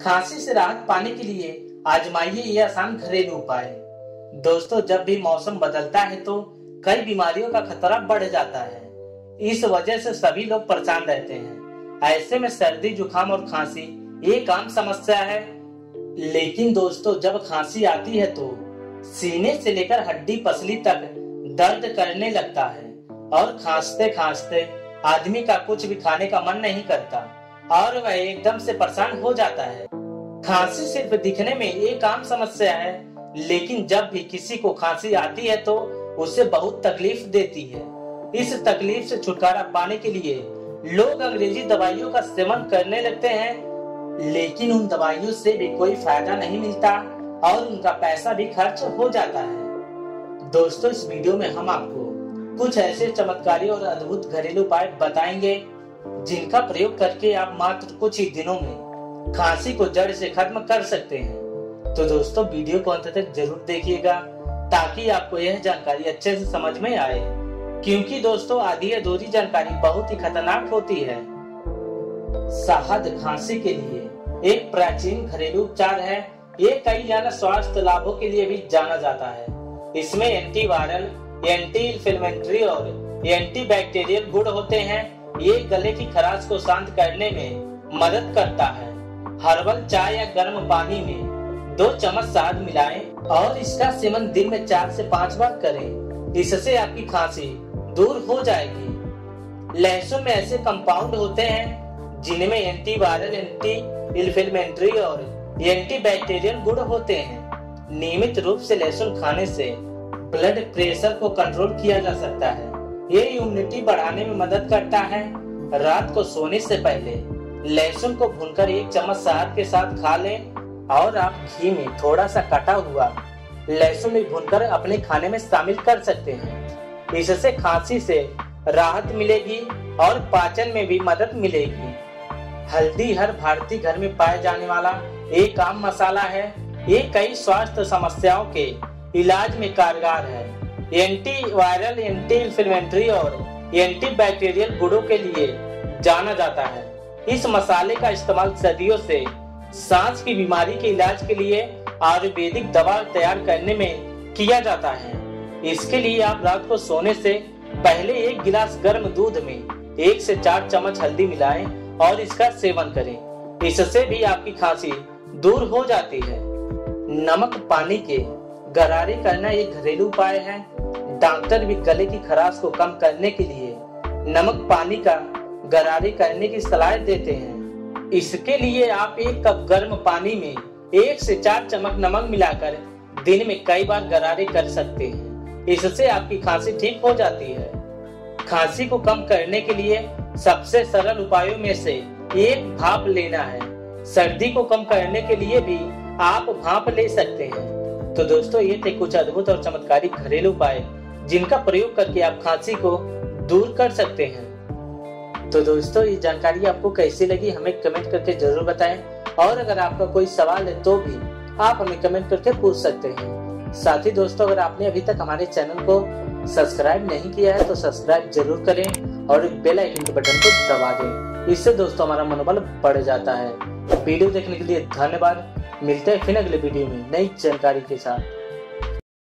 खांसी से राहत पाने के लिए आजमाइए ये आसान घरेलू उपाय। दोस्तों, जब भी मौसम बदलता है तो कई बीमारियों का खतरा बढ़ जाता है। इस वजह से सभी लोग परेशान रहते हैं। ऐसे में सर्दी, जुकाम और खांसी एक आम समस्या है। लेकिन दोस्तों, जब खांसी आती है तो सीने से लेकर हड्डी पसली तक दर्द करने लगता है और खांसते खांसते आदमी का कुछ भी खाने का मन नहीं करता और वह एकदम से परेशान हो जाता है। खांसी सिर्फ दिखने में एक आम समस्या है, लेकिन जब भी किसी को खांसी आती है तो उसे बहुत तकलीफ देती है। इस तकलीफ से छुटकारा पाने के लिए लोग अंग्रेजी दवाइयों का सेवन करने लगते हैं, लेकिन उन दवाइयों से भी कोई फायदा नहीं मिलता और उनका पैसा भी खर्च हो जाता है। दोस्तों, इस वीडियो में हम आपको कुछ ऐसे चमत्कारी और अद्भुत घरेलू उपाय बताएंगे जिनका प्रयोग करके आप मात्र कुछ ही दिनों में खांसी को जड़ से खत्म कर सकते हैं। तो दोस्तों, वीडियो को अंत तक जरूर देखिएगा ताकि आपको यह जानकारी अच्छे से समझ में आए, क्योंकि दोस्तों आधी अधूरी जानकारी बहुत ही खतरनाक होती है। शहद खांसी के लिए एक प्राचीन घरेलू उपचार है। ये कई जन स्वास्थ्य लाभों के लिए भी जाना जाता है। इसमें एंटीवायरल, एंटी इन्फ्लेमेटरी और एंटीबैक्टीरियल गुण होते हैं। ये गले की खराश को शांत करने में मदद करता है। हर्बल चाय या गर्म पानी में 2 चम्मच शहद मिलाएं और इसका सेवन दिन में 4 से 5 बार करें। इससे आपकी खांसी दूर हो जाएगी। लहसुन में ऐसे कंपाउंड होते हैं जिनमें एंटीवायरल, एंटी इन्फ्लेमेटरी और एंटीबैक्टीरियल गुण होते हैं। नियमित रूप से लहसुन खाने से ब्लड प्रेशर को कंट्रोल किया जा सकता है। ये इम्यूनिटी बढ़ाने में मदद करता है। रात को सोने से पहले लहसुन को भूनकर 1 चम्मच शहद के साथ खा लें और आप घी में थोड़ा सा कटा हुआ लहसुन भी भूनकर अपने खाने में शामिल कर सकते हैं। इससे खांसी से राहत मिलेगी और पाचन में भी मदद मिलेगी। हल्दी हर भारतीय घर में पाया जाने वाला एक आम मसाला है। ये कई स्वास्थ्य समस्याओं के इलाज में कारगर है। एंटी वायरल, एंटी इन्फ्लेमेटरी और एंटीबैक्टीरियल गुणों के लिए जाना जाता है। इस मसाले का इस्तेमाल सदियों से सांस की बीमारी के इलाज के लिए आयुर्वेदिक दवा तैयार करने में किया जाता है। इसके लिए आप रात को सोने से पहले 1 गिलास गर्म दूध में 1 से 4 चम्मच हल्दी मिलाएं और इसका सेवन करें। इससे भी आपकी खांसी दूर हो जाती है। नमक पानी के गरारे करना एक घरेलू उपाय है। डॉक्टर भी गले की खराश को कम करने के लिए नमक पानी का गरारे करने की सलाह देते हैं। इसके लिए आप 1 कप गर्म पानी में 1 से 4 चम्मच नमक मिलाकर दिन में कई बार गरारे कर सकते हैं। इससे आपकी खांसी ठीक हो जाती है। खांसी को कम करने के लिए सबसे सरल उपायों में से एक भाप लेना है। सर्दी को कम करने के लिए भी आप भाप ले सकते हैं। तो दोस्तों, ये थे कुछ अद्भुत और चमत्कारी घरेलू उपाय जिनका प्रयोग करके आप खांसी को दूर कर सकते हैं। तो दोस्तों, ये जानकारी आपको कैसी लगी हमें कमेंट करके जरूर बताएं और अगर आपका कोई सवाल है तो भी आप हमें कमेंट करके पूछ सकते हैं। साथ ही दोस्तों, अगर आपने अभी तक हमारे चैनल को सब्सक्राइब नहीं किया है तो सब्सक्राइब जरूर करें और बेल आइकन के बटन को दबा दें। इससे दोस्तों हमारा मनोबल बढ़ जाता है। वीडियो देखने के लिए धन्यवाद। मिलते हैं फिर अगले वीडियो में नई जानकारी के साथ।